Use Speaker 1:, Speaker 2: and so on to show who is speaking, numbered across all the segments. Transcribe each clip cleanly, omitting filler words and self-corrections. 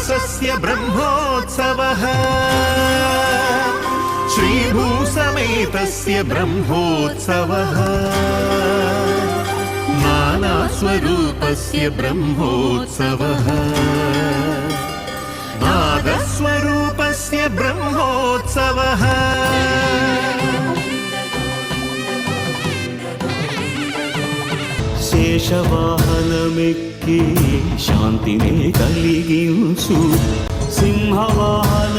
Speaker 1: श्रीनिवासस्य ब्रह्मोत्सवः श्रीभूसमेतस्य ब्रह्मोत्सवः नानास्वरूपस्य ब्रह्मोत्सवः नादस्वरूपस्य ब्रह्मोत्सवः
Speaker 2: శేషవాహనమెక్కి శాంతినే కలిగించు సింహవాహన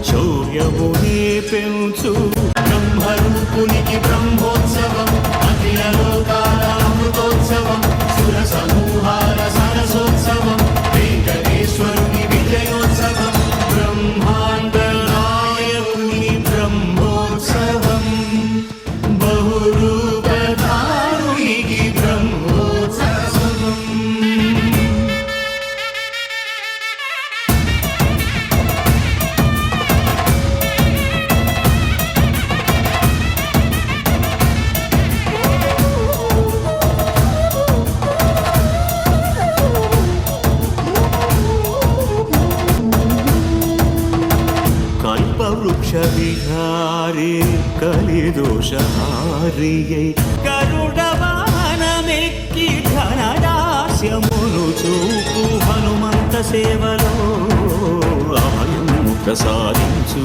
Speaker 2: శౌర్యమునే పెంచు బ్రహ్మరూపునికి బ్రహ్మోత్సవం అఖిల లోకాల అమృతోత్సవం సుర సమూహాల సరసోత్సవం వెంకటేశ్వరుని విజయోత్సవం బ్రహ్మాండ నాయకుని బ్రహ్మోత్సవం బహురూపధారునికి బ్రహ్మోత్సవం. కల్పవృక్ష విహారే కలిదోషహారియై గరుడ వాహనమెక్కి ఘనదాస్యమును చూపు హనుమంత సేవలో అభయము ప్రసాదించు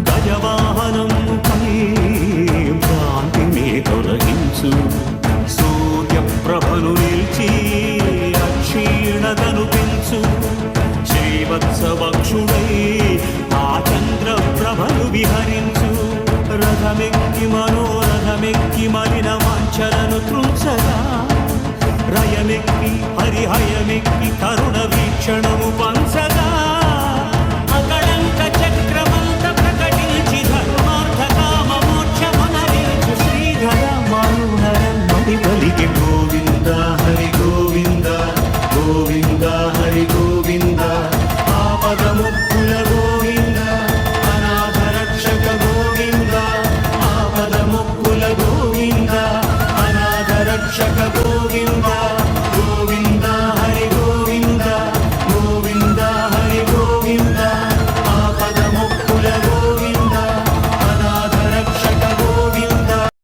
Speaker 2: గజవాహనముపై భ్రాంతిని తొలగించు సూర్యప్రభను నిలిచి అక్షీణతను పెంచు శ్రీవత్సవక్షుడై ఆ చంద్రప్రభను విహరించు రథమెక్కి మనోరథమెక్కి మలిన వాంఛలను త్రుంచగా రయమెక్కి హరిహయమెక్కి కరుణ వీక్షణము పంచ